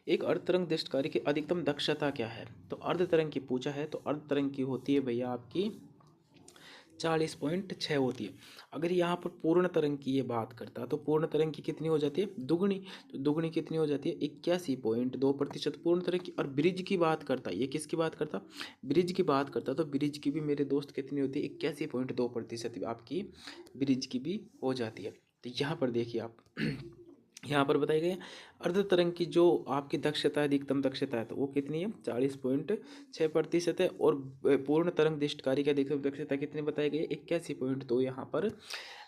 एक अर्ध तरंग दैर्ध्य की अधिकतम दक्षता क्या है? तो अर्ध तरंग की पूछा है, तो अर्ध तरंग की होती है भैया आपकी 40.6 होती है। अगर यहाँ पर पूर्ण तरंग की ये बात करता तो पूर्ण तरंग की कितनी हो जाती है? दुगुनी। तो दुगुनी कितनी हो जाती है? 81.2% पूर्ण तरंग की। और ब्रिज की बात करता, ये किसकी बात करता? ब्रिज की बात करता। तो ब्रिज की भी मेरे दोस्त कितनी होती है? 81.2% आपकी ब्रिज की भी हो जाती है। तो यहाँ पर देखिए आप यहाँ पर बताई गई अर्ध तरंग की जो आपकी दक्षता है, अधिकतम दक्षता है, तो वो कितनी है? 40.6% है। और पूर्ण तरंग दैर्ध्य की अधिकतम दक्षता कितनी बताई गई है? 81.2 यहाँ पर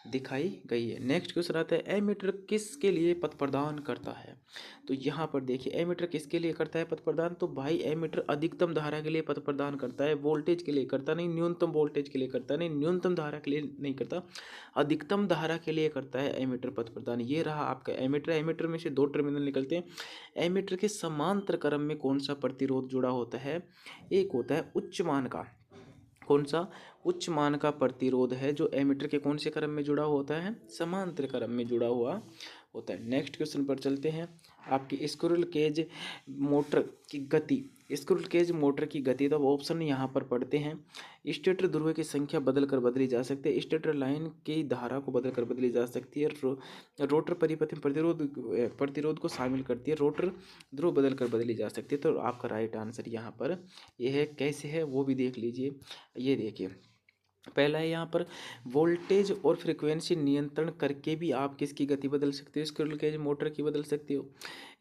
दिखाई गई है। नेक्स्ट क्वेश्चन आता है, एमीटर किसके लिए पथ प्रदान करता है? तो यहाँ पर देखिए एमीटर किसके लिए करता है पथ प्रदान? तो भाई एमीटर अधिकतम धारा के लिए पथ प्रदान करता है, वोल्टेज के लिए करता नहीं, न्यूनतम वोल्टेज के लिए करता नहीं, न्यूनतम धारा के लिए नहीं करता, अधिकतम धारा के लिए करता है एमीटर पथ प्रदान। ये रहा आपका एमीटर। एमीटर में से दो टर्मिनल निकलते हैं। एमीटर के समांतर क्रम में कौन सा प्रतिरोध जुड़ा होता है? एक होता है उच्च मान का, कौन सा? उच्च मान का प्रतिरोध है जो एमीटर के कौन से क्रम में जुड़ा होता है? समांतर क्रम में जुड़ा हुआ होता है। नेक्स्ट क्वेश्चन पर चलते हैं। आपकी स्क्विरल केज मोटर की गति, स्क्विरल केज मोटर की गति, तो ऑप्शन यहाँ पर पढ़ते हैं। स्टेटर ध्रुव की संख्या बदल कर बदली जा सकती है, स्टेटर लाइन की धारा को बदल कर बदली जा सकती है, रोटर परिपथ में प्रतिरोध को शामिल करती है, रोटर ध्रुव बदल कर बदली जा सकती है। तो आपका राइट आंसर यहाँ पर यह है। कैसे है वो भी देख लीजिए। ये देखिए पहला है यहाँ पर, वोल्टेज और फ्रिक्वेंसी नियंत्रण करके भी आप किसकी गति बदल सकते हो? स्क्विरल केज मोटर की बदल सकते हो।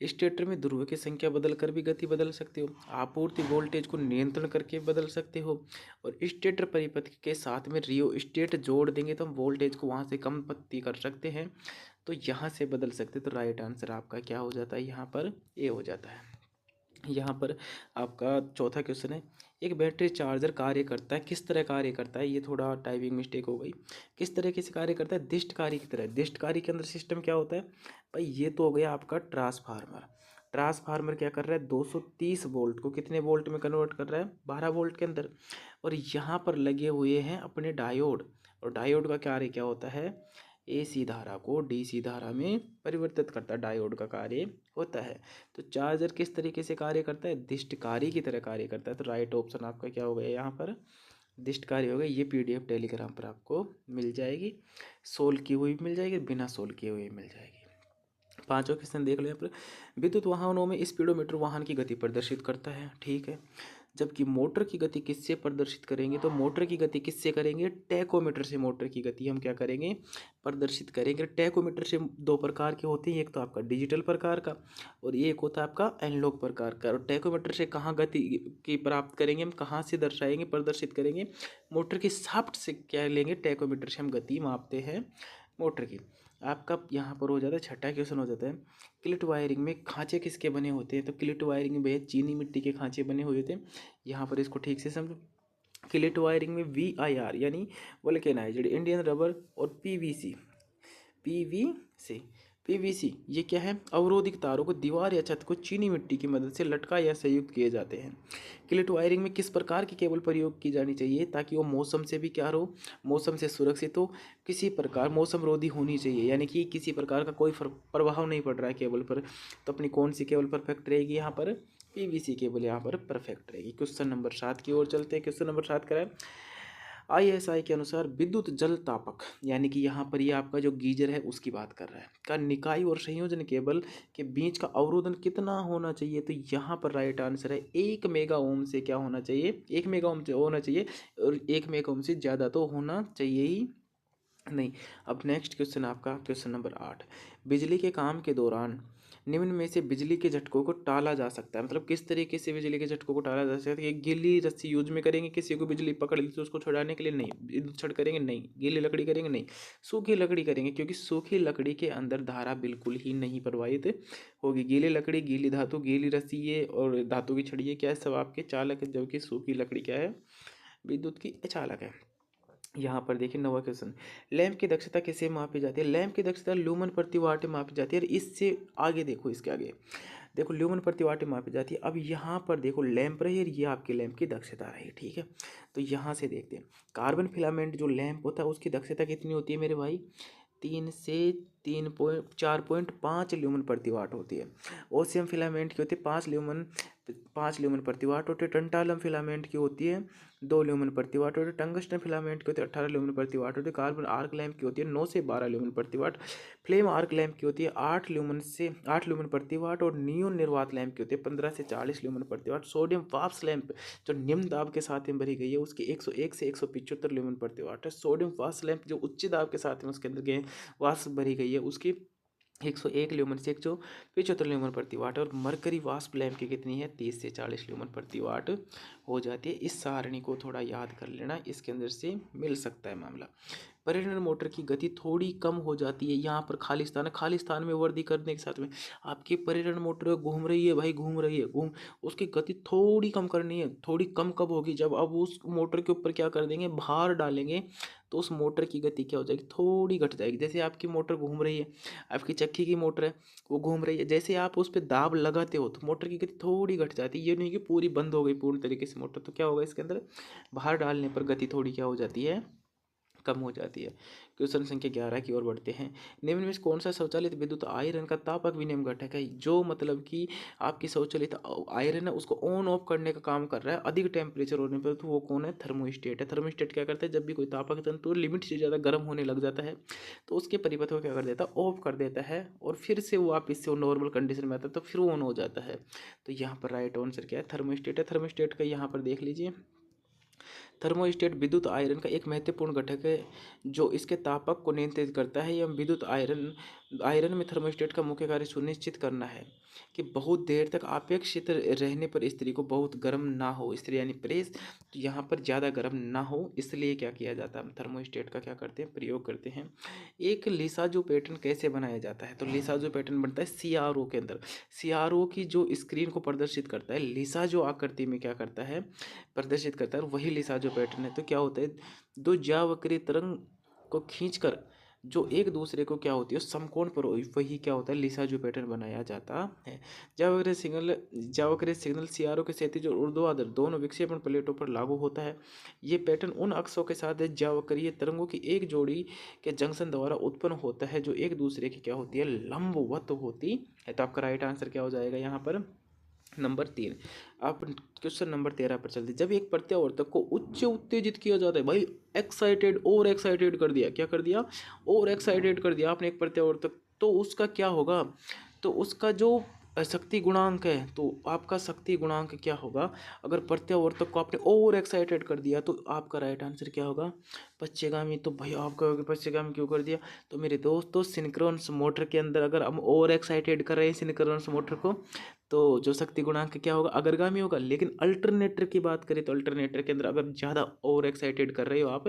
स्टेटर में ध्रुव की संख्या बदल कर भी गति बदल सकते हो। आपूर्ति वोल्टेज को नियंत्रण करके बदल सकते हो। और स्टेटर परिपथ के साथ में रियो स्टेट जोड़ देंगे तो हम वोल्टेज को वहाँ से कम पत्ती कर सकते हैं, तो यहाँ से बदल सकते। तो राइट आंसर आपका क्या हो जाता है? यहाँ पर ए हो जाता है। यहाँ पर आपका चौथा क्वेश्चन है, एक बैटरी चार्जर कार्य करता है, किस तरह कार्य करता है? ये थोड़ा टाइपिंग मिस्टेक हो गई। किस तरीके से कार्य करता है? दिष्टकारी की तरह। दिष्टकारी के अंदर सिस्टम क्या होता है भाई? ये तो हो गया आपका ट्रांसफार्मर। ट्रांसफार्मर क्या कर रहा है? 230 वोल्ट को कितने वोल्ट में कन्वर्ट कर रहा है? 12 वोल्ट के अंदर। और यहाँ पर लगे हुए हैं अपने डायोड, और डायोड का कार्य क्या होता है? एसी धारा को डीसी धारा में परिवर्तित करता है, डायोड का कार्य होता है। तो चार्जर किस तरीके से कार्य करता है? दिष्टकारी की तरह कार्य करता है। तो राइट ऑप्शन आपका क्या हो गया यहाँ पर? दिष्टकारी हो गया। ये पीडीएफ टेलीग्राम पर आपको मिल जाएगी, सोल्व की हुई मिल जाएगी, बिना सोल्व किए हुए मिल जाएगी। पांचवा क्वेश्चन देख लो यहाँ पर, विद्युत वाहनों में स्पीडोमीटर वाहन की गति प्रदर्शित करता है, ठीक है। जबकि मोटर की गति किससे प्रदर्शित करेंगे? तो मोटर की गति किससे करेंगे? टैकोमीटर से मोटर की गति हम क्या करेंगे? प्रदर्शित करेंगे। टैकोमीटर से दो प्रकार के होते हैं, एक तो आपका डिजिटल प्रकार का और एक होता है आपका एनालॉग प्रकार का। और टैकोमीटर से कहाँ गति की प्राप्त करेंगे हम? कहाँ से दर्शाएंगे, प्रदर्शित करेंगे? मोटर के शाफ्ट से क्या लेंगे? टैकोमीटर से हम गति मापते हैं मोटर की। आपका यहाँ पर हो जाता है छठा क्वेश्चन हो जाता है, क्लिट वायरिंग में खांचे किसके बने होते हैं? तो क्लिट वायरिंग में भैया चीनी मिट्टी के खांचे बने हुए होते हैं। यहाँ पर इसको ठीक से समझो। क्लिट वायरिंग में VIR यानी वल्केनाइज्ड इंडियन रबर और PVC पीवीसी ये क्या है? अवरोधिक तारों को दीवार या छत को चीनी मिट्टी की मदद से लटका या संयुक्त किए जाते हैं। क्लिट वायरिंग में किस प्रकार की केबल प्रयोग की जानी चाहिए ताकि वो मौसम से भी क्या हो? मौसम से सुरक्षित हो। किसी प्रकार मौसम रोधी होनी चाहिए, यानी कि किसी प्रकार का कोई प्रभाव नहीं पड़ रहा है केबल पर। तो अपनी कौन सी केबल परफेक्ट रहेगी यहाँ पर? PVC केबल यहाँ पर परफेक्ट रहेगी। क्वेश्चन नंबर 7 की ओर चलते हैं। क्वेश्चन नंबर 7 करा है, ISI के अनुसार विद्युत जल तापक, यानी कि यहाँ पर ये आपका जो गीजर है उसकी बात कर रहा है, का निकाय और संयोजन केबल के बीच का अवरोधन कितना होना चाहिए? तो यहाँ पर राइट आंसर है 1 मेगा ओम से क्या होना चाहिए? 1 मेगा ओम से होना चाहिए, और 1 मेगा ओम से ज़्यादा तो होना चाहिए ही नहीं। अब नेक्स्ट क्वेश्चन आपका क्वेश्चन नंबर 8, बिजली के काम के दौरान निम्न में से बिजली के झटकों को टाला जा सकता है, मतलब किस तरीके से बिजली के झटकों को टाला जा सकता है? गीली रस्सी यूज में करेंगे, किसी को बिजली पकड़ ली तो उसको छुड़ाने के लिए? नहीं। विद्युत छड़ करेंगे? नहीं। गीली लकड़ी करेंगे? नहीं। सूखी लकड़ी करेंगे, क्योंकि सूखी लकड़ी के अंदर धारा बिल्कुल ही नहीं प्रवाहित होगी। गीली लकड़ी, गीली धातु, गीली रस्सी ये और धातु की छड़ी ये क्या है? सब आपके चालक है, जबकि सूखी लकड़ी क्या है? विद्युत की चालक है। यहाँ पर देखिए 9वां क्वेश्चन, लैंप की दक्षता किसे मापी जाती है? लैंप की दक्षता ल्यूमन प्रति वाट में मापी जाती है। और इससे आगे देखो, इसके आगे देखो ल्यूमन प्रति वाट में मापी जाती है। अब यहाँ पर देखो लैंप रही और ये आपकी लैंप की दक्षता रही, ठीक है। तो यहाँ से देखते हैं, कार्बन फिलामेंट जो लैंप होता है उसकी दक्षता कितनी होती है मेरे भाई? 4.5 ल्यूमन प्रति वाट होती है। ओसियम फिलामेंट की होती है 5 ल्यूमन प्रति वाट होती है। टंटालम फिलामेंट की होती है 2 ल्यूमन प्रति वाट होती है। टंगस्टन फिलामेंट की होती है 18 ल्यूमन प्रति वाट होती है। कार्बन आर्क लैंप की होती है 9 से 12 ल्यूमन प्रति वाट। फ्लेम आर्क लैंप की होती है 8 ल्यूमन प्रति वाट। और नियोन निर्वात लैंप की होती है 15 से 40 ल्यूमन प्रति वाट। सोडियम वाप्स लैंप जो निम्न दाब के साथ में भरी गई है उसकी 101 से 175 ल्यूमन प्रति वाट है। सोडियम वाप्स लैंप जो उच्च दाब के साथ में उसके अंदर गए वाष्प भरी गई है उसकी 101 ल्यूमन से 175 ल्यूमन प्रति वाट है। और मरकरी वाष्प लैंप की कितनी है 30 से 40 ल्यूमन प्रति वाट हो जाती है। इस सारणी को थोड़ा याद कर लेना, इसके अंदर से मिल सकता है मामला। परिणन मोटर की गति थोड़ी कम हो जाती है। यहाँ पर खाली स्थान है, खाली स्थान में वर्दी करने के साथ में आपकी परिणन मोटर घूम रही है भाई, घूम रही है, उसकी गति थोड़ी कम करनी है। थोड़ी कम कब होगी, जब अब उस मोटर के ऊपर क्या कर देंगे, भार डालेंगे, तो उस मोटर की गति क्या हो जाएगी, थोड़ी घट जाएगी। जैसे आपकी मोटर घूम रही है, आपकी चक्की की मोटर है वो घूम रही है, जैसे आप उस पर दाब लगाते हो तो मोटर की गति थोड़ी घट जाती है। ये नहीं कि पूरी बंद हो गई पूर्ण तरीके से मोटर, तो क्या होगा इसके अंदर भार डालने पर गति थोड़ी क्या हो जाती है, कम हो जाती है। क्वेश्चन संख्या 11 की ओर बढ़ते हैं। निम्न में से कौन सा शौचालय विद्युत आयरन का तापक विनिमय घटक है। जो मतलब कि आपकी शौचालय आयरन है उसको ऑन ऑफ करने का काम कर रहा है अधिक टेम्परेचर होने पर, तो वो कौन है, थर्मोस्टेट है। थर्मोस्टेट क्या करता है, जब भी कोई तापक तंतु लिमिट से ज़्यादा गर्म होने लग जाता है तो उसके परिपथ को क्या कर देता है, ऑफ कर देता है, और फिर से वो वापस से वो नॉर्मल कंडीशन में आता है तो फिर वो ऑन हो जाता है। तो यहाँ पर राइट आंसर क्या है, थर्मोस्टेट है। थर्मोस्टेट का यहाँ पर देख लीजिए, थर्मोस्टेट विद्युत आयरन का एक महत्वपूर्ण घटक है जो इसके तापक को नियंत्रित करता है। यह विद्युत आयरन आयरन में थर्मोस्टेट का मुख्य कार्य सुनिश्चित करना है कि बहुत देर तक अपेक्षित रहने पर स्त्री को बहुत गर्म ना हो, स्त्री यानी प्रेस, तो यहाँ पर ज़्यादा गर्म ना हो, इसलिए क्या किया जाता है, थर्मोस्टेट का क्या करते हैं, प्रयोग करते हैं। एक लिसाजो पैटर्न कैसे बनाया जाता है, तो लिसाजो पैटर्न बनता है सीआरओ के अंदर। सीआरओ की जो स्क्रीन को प्रदर्शित करता है, लिसाजो आकृति में क्या करता है, प्रदर्शित करता है, वही लिसाजो पैटर्न है। तो क्या होता है, दो ज्यावक्रीय तरंग को खींचकर जो एक दूसरे को क्या होती है समकोण पर, वही क्या होता है, लिसाजो पैटर्न बनाया जाता है। ज्यावक्रीय सिग्नल सीआरओ के क्षैतिज और ऊर्ध्वाधर दोनों विक्षेपण प्लेटों पर लागू होता है। ये पैटर्न उन अक्षों के साथ ज्यावक्रीय तरंगों की एक जोड़ी के जंक्शन द्वारा उत्पन्न होता है जो एक दूसरे की क्या होती है, लंबवत होती है। तो आपका राइट आंसर क्या हो जाएगा यहाँ पर, नंबर 3। आप क्वेश्चन नंबर 13 पर चलते। जब एक प्रत्यावर्तक को उच्च उत्तेजित किया जाता है, भाई एक्साइटेड और एक्साइटेड कर दिया, क्या कर दिया, और एक्साइटेड कर दिया आपने एक प्रत्यावर्तक, तो उसका क्या होगा, तो उसका जो शक्ति गुणांक है, तो आपका शक्ति गुणांक क्या होगा, अगर प्रत्यावर्तक को आपने ओवर एक्साइटेड कर दिया तो आपका राइट आंसर क्या होगा, पश्चिगामी। तो भाई आप कहोगे पश्चिगामी क्यों कर दिया, तो मेरे दोस्तों सिंक्रोनस मोटर के अंदर अगर हम ओवर एक्साइटेड कर रहे हैं सिंक्रोनस मोटर को, तो जो शक्ति गुणांक क्या होगा, अग्रगामी होगा। लेकिन अल्टरनेटर की बात करें तो अल्टरनेटर के अंदर अगर ज़्यादा ओवर एक्साइटेड कर रहे हो आप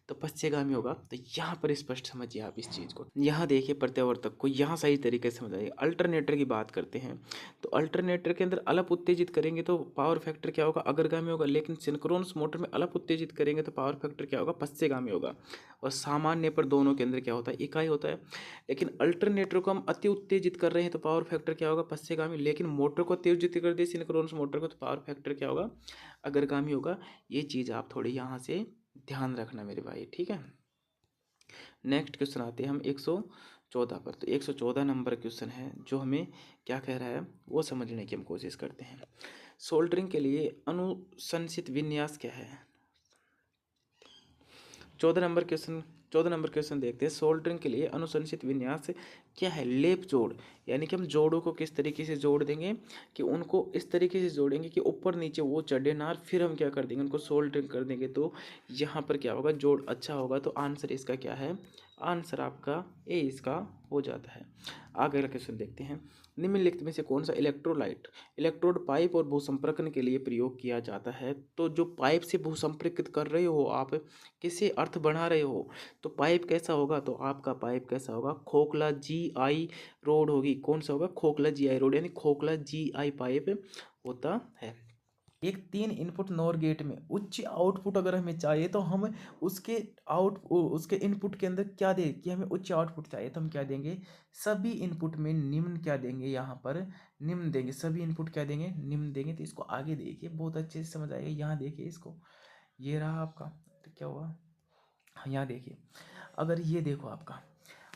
तो पश्चिगामी होगा। तो यहाँ पर स्पष्ट समझिए आप इस चीज़ को, यहाँ देखिए प्रत्यावर्तक को यहाँ सही तरीके से समझाइए। अल्टरनेटर की बात करते हैं तो अल्टरनेटर के अंदर अलप उत्तेजित करेंगे तो पावर फैक्टर क्या होगा, अग्रगामी होगा। लेकिन सिंक्रोनस मोटर में अलप उत्तेजित करेंगे तो पावर फैक्टर क्या होगा, पश्चिगामी होगा। और सामान्य पर दोनों के अंदर क्या होता है, इकाई होता है। लेकिन अल्टरनेटर को हम अति उत्तेजित कर रहे हैं तो पावर फैक्टर क्या होगा, पश्चिगामी। लेकिन मोटर को उत्तेजित कर दिए सिंक्रोनस मोटर को तो पावर फैक्टर क्या होगा, अग्रगामी होगा। ये चीज़ आप थोड़ी यहाँ से ध्यान रखना मेरे भाई, ठीक है। नेक्स्ट क्वेश्चन आते हैं हम 114 पर। तो 114 नंबर क्वेश्चन है जो हमें क्या कह रहा है वो समझने की हम कोशिश करते हैं। सोल्डरिंग के लिए अनुशंसित विन्यास क्या है। 14 नंबर क्वेश्चन देखते हैं। सोल्डरिंग के लिए अनुशंसित विन्यास क्या है, लेप जोड़, यानी कि हम जोड़ों को किस तरीके से जोड़ देंगे कि उनको इस तरीके से जोड़ेंगे कि ऊपर नीचे वो चढ़े ना, फिर हम क्या कर देंगे उनको सोल्डरिंग कर देंगे। तो यहाँ पर क्या होगा, जोड़ अच्छा होगा। तो आंसर इसका क्या है, आंसर आपका ए इसका हो जाता है। आगे का क्वेश्चन देखते हैं। निम्नलिखित में से कौन सा इलेक्ट्रोलाइट इलेक्ट्रोड पाइप और भूसंपर्कन के लिए प्रयोग किया जाता है। तो जो पाइप से भूसंपर्कित कर रहे हो आप, किसे अर्थ बढ़ा रहे हो, तो पाइप कैसा होगा, तो आपका पाइप कैसा होगा, खोखला जी आई रोड होगी। कौन सा होगा, खोखला जी आई रोड, यानी खोखला जी आई पाइप होता है। एक 3 इनपुट नॉर गेट में उच्च आउटपुट अगर हमें चाहिए तो हम उसके इनपुट के अंदर क्या दे कि हमें उच्च आउटपुट चाहिए, तो हम क्या देंगे, सभी इनपुट में निम्न क्या देंगे, यहाँ पर निम्न देंगे। सभी इनपुट क्या देंगे, निम्न देंगे। तो इसको आगे देखिए बहुत अच्छे से समझ आएगा। यहाँ देखिए इसको, ये रहा आपका, तो क्या हुआ, यहाँ देखिए, अगर ये देखो आपका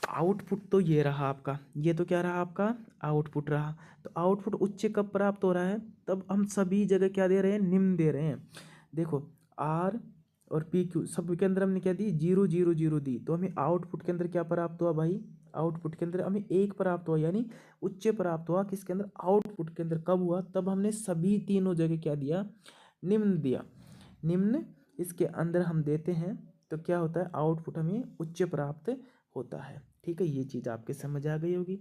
आउटपुट तो ये रहा आपका, ये तो क्या रहा आपका आउटपुट रहा। तो आउटपुट उच्च कब प्राप्त हो रहा है, तब हम सभी जगह क्या दे रहे हैं, निम्न दे रहे हैं। देखो आर और पी क्यू सब के अंदर हमने क्या दी, 0 0 0 दी, तो हमें आउटपुट के अंदर क्या प्राप्त हुआ भाई, आउटपुट के अंदर हमें 1 प्राप्त हुआ, यानी उच्च प्राप्त हुआ किसके अंदर, आउटपुट के अंदर। कब हुआ, तब हमने सभी तीनों जगह क्या दिया, निम्न दिया। निम्न इसके अंदर हम देते हैं तो क्या होता है, आउटपुट हमें उच्च प्राप्त होता है। ठीक है, ये चीज़ आपके समझ आ गई होगी।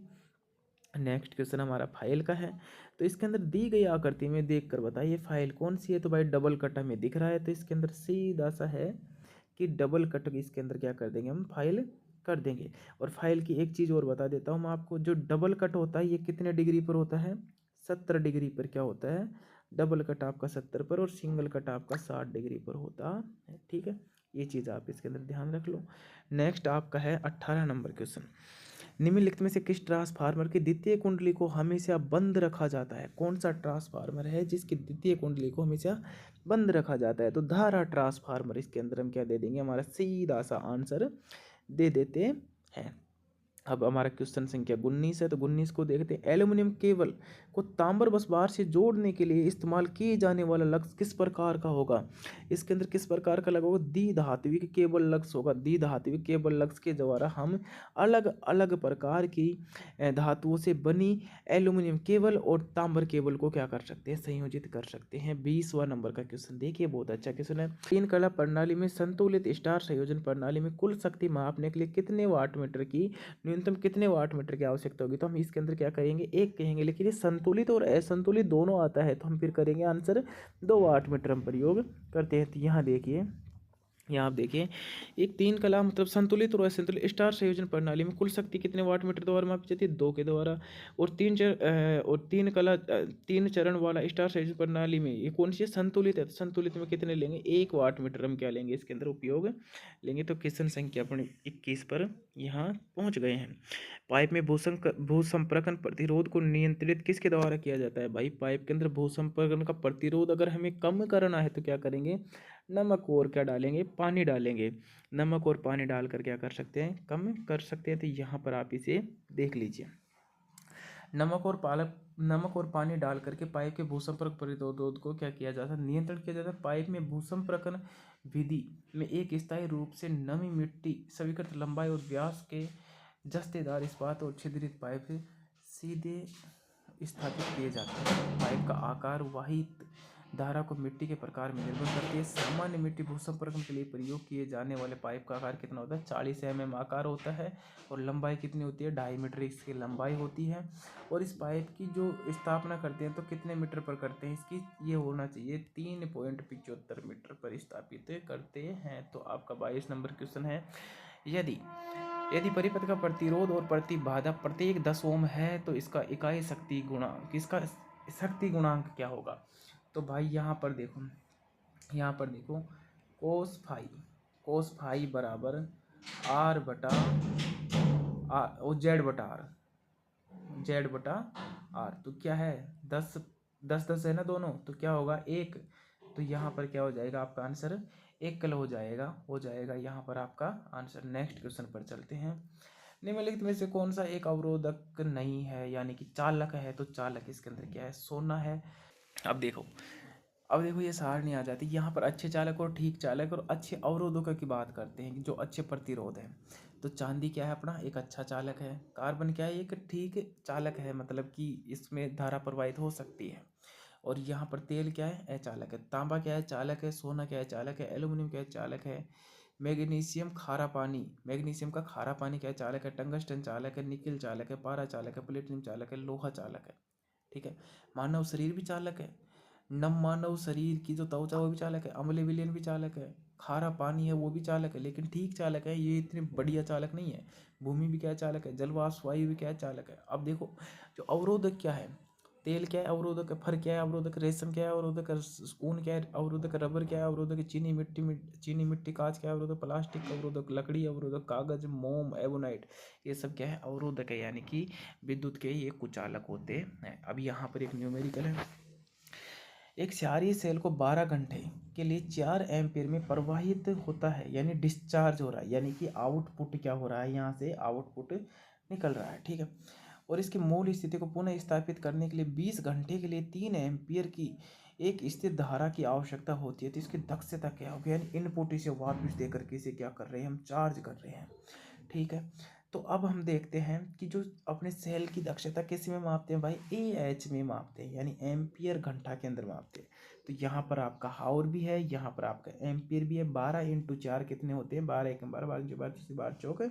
नेक्स्ट क्वेश्चन हमारा फाइल का है। तो इसके अंदर दी गई आकृति में देख कर बताइए फाइल कौन सी है। तो भाई डबल कट हमें दिख रहा है, तो इसके अंदर सीधा सा है कि डबल कट इसके अंदर क्या कर देंगे, हम फाइल कर देंगे। और फाइल की एक चीज़ और बता देता हूँ मैं आपको, जो डबल कट होता है ये कितने डिग्री पर होता है, 70 डिग्री पर क्या होता है, डबल कट आपका 70 पर, और सिंगल कट आपका 60 डिग्री पर होता है। ठीक है, ये चीज़ आप इसके अंदर ध्यान रख लो। नेक्स्ट आपका है 18 नंबर क्वेश्चन। निम्नलिखित में से किस ट्रांसफार्मर की द्वितीय कुंडली को हमेशा बंद रखा जाता है। कौन सा ट्रांसफार्मर है जिसकी द्वितीय कुंडली को हमेशा बंद रखा जाता है, तो धारा ट्रांसफार्मर। इसके अंदर हम क्या दे देंगे, हमारा सीधा सा आंसर दे देते हैं। अब हमारा क्वेश्चन संख्या 19 है, तो 19 को देखते हैं। एल्यूमिनियम केबल को तांबर बस बार से जोड़ने के लिए इस्तेमाल किए जाने वाला लक्स किस प्रकार का होगा। इसके अंदर किस प्रकार का लक्स होगा, द्विधात्विक केबल लक्स होगा। द्विधात्विक केबल लक्स के द्वारा हम अलग अलग प्रकार की धातुओं से बनी एल्यूमिनियम केबल और तांबर केबल को क्या कर सकते हैं, संयोजित कर सकते हैं। 20वां नंबर का क्वेश्चन देखिए, बहुत अच्छा क्वेश्चन है। तीन कला प्रणाली में संतुलित स्टार संयोजन प्रणाली में कुल शक्ति मापने के लिए कितने वाट मीटर की, न्यूनतम कितने वाट मीटर की आवश्यकता होगी। तो हम इसके अंदर क्या करेंगे, एक कहेंगे, लेकिन ये संतुलित और असंतुलित दोनों आता है, तो हम फिर करेंगे आंसर 2 वाट मीटर हम प्रयोग करते हैं। तो यहाँ देखिए, यहाँ आप देखिए, एक तीन कला मतलब संतुलित और असंतुलित स्टार संयोजन प्रणाली में कुल शक्ति कितने वाट मीटर द्वारा मापी जाती है, 2 के द्वारा। और तीन कला 3 चरण वाला स्टार संयोजन प्रणाली में ये कौन सी है, संतुलित है, तो संतुलित में कितने लेंगे, 1 वाट मीटर हम क्या लेंगे, इसके अंदर उपयोग लेंगे। तो क्वेश्चन संख्या अपने 21 पर यहाँ पहुँच गए हैं। पाइप में भूसंपर्कन प्रतिरोध को नियंत्रित किसके द्वारा किया जाता है। भाई पाइप के अंदर भूसंपर्कन का प्रतिरोध अगर हमें कम करना है तो क्या करेंगे, नमक और क्या डालेंगे, पानी डालेंगे। नमक और पानी डालकर क्या कर सकते हैं, कम कर सकते हैं। तो यहाँ पर आप इसे देख लीजिए, नमक और पानी डाल करके पाइप के भूसंपर्क प्रतिरोध को क्या किया जाता है, नियंत्रण किया जाता है। पाइप में भूसंपर्कन विधि में एक स्थायी रूप से नमी मिट्टी स्वीकृत लंबाई और व्यास के जस्तेदार इस्पात और छिद्रित पाइप सीधे स्थापित किए जाते हैं। पाइप का आकार वाहित धारा को मिट्टी के प्रकार में निर्भर करती है। सामान्य मिट्टी भूसंपर्कन के लिए प्रयोग किए जाने वाले पाइप का आकार कितना होता है, 40 mm आकार होता है, और लंबाई कितनी होती है, 2.5 मीटर इसकी लंबाई होती है। और इस पाइप की जो स्थापना करते हैं तो कितने मीटर पर करते हैं, इसकी ये होना चाहिए 3.75 मीटर पर स्थापित करते हैं। तो आपका 22 नंबर क्वेश्चन है, यदि परिपथ का प्रतिरोध और प्रतिबाधा प्रत्येक 10 ओम है तो इसका इकाई शक्ति गुणांक, इसका शक्ति गुणांक क्या होगा। तो भाई यहाँ पर देखो, कोस फाई बराबर आर बटा जेड बटा आर। तो क्या है, 10 है ना दोनों, तो क्या होगा 1। तो यहाँ पर क्या हो जाएगा, आपका आंसर 1 कल हो जाएगा यहाँ पर आपका आंसर। नेक्स्ट क्वेश्चन पर चलते हैं। निम्नलिखित में से कौन सा एक अवरोधक नहीं है, यानी कि चालक है। तो चालक इसके अंदर क्या है, सोना है। अब देखो ये सारणी आ जाती है। यहाँ पर अच्छे चालक और ठीक चालक और अच्छे अवरोधकों की बात करते हैं, जो अच्छे प्रतिरोध है। तो चांदी क्या है अपना, एक अच्छा चालक है। कार्बन क्या है, एक ठीक चालक है, मतलब कि इसमें धारा प्रवाहित हो सकती है। और यहाँ पर तेल क्या है, अचालक है। तांबा क्या है, चालक है। सोना क्या है, चालक है। एल्यूमिनियम क्या है, चालक है। मैग्नीशियम का खारा पानी क्या है, चालक है। टंगस्टन चालक है। निकिल चालक है। पारा चालक है। प्लेटिनम चालक है। लोहा चालक है। ठीक है, मानव शरीर भी चालक है। नम मानव शरीर की जो त्वचा वो भी चालक है। अम्लीय विलयन भी चालक है। खारा पानी है वो भी चालक है, लेकिन ठीक चालक है, ये इतने बढ़िया चालक नहीं है। भूमि भी क्या है, चालक है। जलवाष्प वायु भी क्या है, चालक है। अब देखो जो अवरोधक क्या है, तेल क्या है अवरोधक है। फर क्या है अवरोधक, रेशम क्या है अवरोधक, ऊन क्या है अवरोधक, रबर क्या है अवरोधक, चीनी मिट्टी कांच क्या है अवरोधक, प्लास्टिक अवरोधक, लकड़ी अवरोधक, कागज, मोम, एवोनाइट, ये सब क्या है अवरोधक है, यानी कि विद्युत के ये कुचालक होते हैं। अब यहाँ पर एक न्यूमेरिकल है, एक क्षारीय सेल को 12 घंटे के लिए 4 एम्पीयर में प्रवाहित होता है, यानी डिस्चार्ज हो रहा है, यानी कि आउटपुट क्या हो रहा है, यहाँ से आउटपुट निकल रहा है, ठीक है। और इसकी मूल स्थिति को पुनः स्थापित करने के लिए 20 घंटे के लिए 3 एम्पीयर की एक स्थिर धारा की आवश्यकता होती है। तो इसकी दक्षता क्या होगी, यानी इनपुट इसे वापस दे करके इसे क्या कर रहे हैं, हम चार्ज कर रहे हैं, ठीक है। तो अब हम देखते हैं कि जो अपने सेल की दक्षता किस में मापते हैं भाई, AH में मापते हैं, यानी एम्पियर घंटा के अंदर मापते हैं। तो यहाँ पर आपका हाउर भी है, यहाँ पर आपका एम्पियर भी है। 12 × 4 कितने होते हैं, 12 × 12 12 12 12 चौक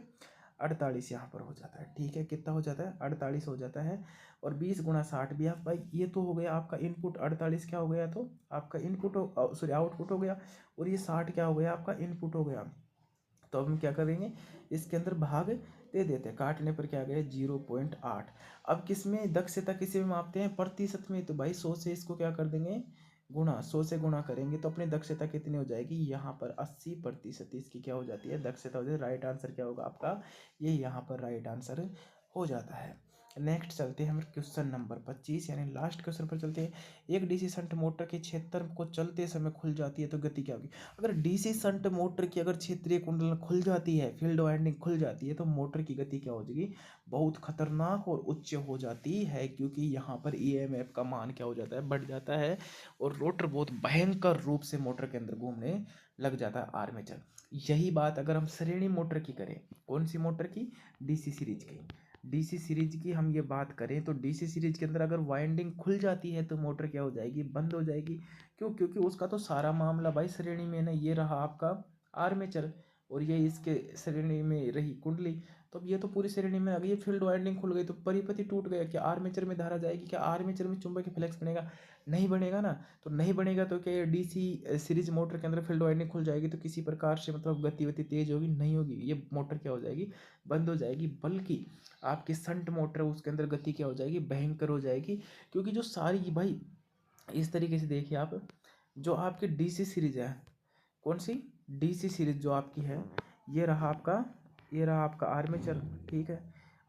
48 यहाँ पर हो जाता है, ठीक है। कितना हो जाता है, 48 हो जाता है। और 20 × 60 भी आप भाई, ये तो हो गया आपका इनपुट, 48 क्या हो गया, तो आपका इनपुट सॉरी आउटपुट हो गया, और ये 60 क्या हो गया, आपका इनपुट हो गया। तो अब हम क्या करेंगे, इसके अंदर भाग दे देते हैं, काटने पर क्या गया 0.8। अब किस में दक्षता किसी में मापते हैं, प्रतिशत में। तो भाई 100 से इसको क्या कर देंगे, गुणा, 100 से गुणा करेंगे तो अपनी दक्षता कितनी हो जाएगी, यहाँ पर 80% इसकी क्या हो जाती है, दक्षता हो जाती है। राइट आंसर क्या होगा आपका, ये यहाँ पर राइट आंसर हो जाता है। नेक्स्ट चलते हैं हम क्वेश्चन नंबर 25, यानी लास्ट क्वेश्चन पर चलते हैं। एक डीसी शंट मोटर के क्षेत्र को चलते समय खुल जाती है तो गति क्या होगी। अगर डीसी शंट मोटर की अगर क्षेत्रीय कुंडल खुल जाती है, फील्ड वाइंडिंग खुल जाती है, तो मोटर की गति क्या हो जाएगी, बहुत खतरनाक और उच्च हो जाती है, क्योंकि यहाँ पर EMF का मान क्या हो जाता है, बढ़ जाता है, और रोटर बहुत भयंकर रूप से मोटर के अंदर घूमने लग जाता है, आर्मेचर। यही बात अगर हम श्रेणी मोटर की करें, कौन सी मोटर की, डीसी सीरीज की, डीसी सीरीज की हम ये बात करें, तो डीसी सीरीज के अंदर अगर वाइंडिंग खुल जाती है तो मोटर क्या हो जाएगी, बंद हो जाएगी। क्यों, क्योंकि उसका तो सारा मामला भाई श्रेणी में ना, ये रहा आपका आर्मेचर, और ये इसके श्रेणी में रही कुंडली। तो अब ये तो पूरी श्रेणी में आ गई, फील्ड वाइंडिंग खुल गई तो परिपति टूट गया। क्या आर्मेचर में धारा जाएगी, क्या आर्मेचर में चुंबकीय फ्लक्स बनेगा, नहीं बनेगा ना। तो नहीं बनेगा तो क्या डीसी सीरीज मोटर के अंदर फील्ड वाइंडिंग खुल जाएगी तो किसी प्रकार से मतलब गति तेज होगी, नहीं होगी, ये मोटर क्या हो जाएगी, बंद हो जाएगी। बल्कि आपकी संट मोटर है उसके अंदर गति क्या हो जाएगी, भयंकर हो जाएगी। क्योंकि जो सारी भाई इस तरीके से देखिए आप, जो आपकी डीसी सीरीज है, कौन सी, डीसी सीरीज जो आपकी है, ये रहा आपका, ये रहा आपका आर्मेचर, ठीक है।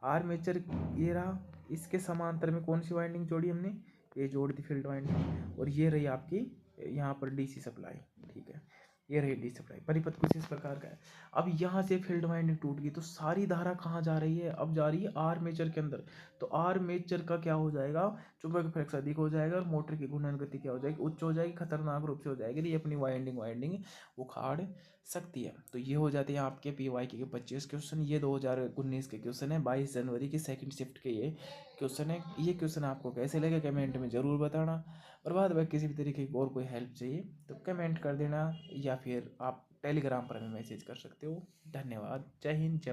आर्मेचर ये रहा, इसके समांतर में कौन सी वाइंडिंग जोड़ी हमने, ये जोड़ दी फील्ड वाइंडिंग, और ये रही आपकी यहाँ पर डीसी सप्लाई, ठीक है। ये रही डी सप्लाई, परिपथ कुछ इस प्रकार का है। अब यहाँ से फील्ड वाइंडिंग टूट गई तो सारी धारा कहाँ जा रही है, अब जा रही है आर्मेचर के अंदर। तो आर्मेचर का क्या हो जाएगा, चुंबकीय फ्लक्स अधिक हो जाएगा, और मोटर की घूर्णन गति क्या हो जाएगी, उच्च हो जाएगी, खतरनाक रूप से हो जाएगी, ये अपनी वाइंडिंग उखाड़ सकती है। तो ये हो जाते हैं आपके PYQ के 25 क्वेश्चन। ये 2019 के क्वेश्चन है, 22 जनवरी की सेकंड शिफ्ट के ये क्वेश्चन है। ये क्वेश्चन आपको कैसे लगे कमेंट में ज़रूर बताना। और बाद में किसी भी तरीके की और कोई हेल्प चाहिए तो कमेंट कर देना, या फिर आप टेलीग्राम पर हमें मैसेज कर सकते हो। धन्यवाद, जय हिंद, जय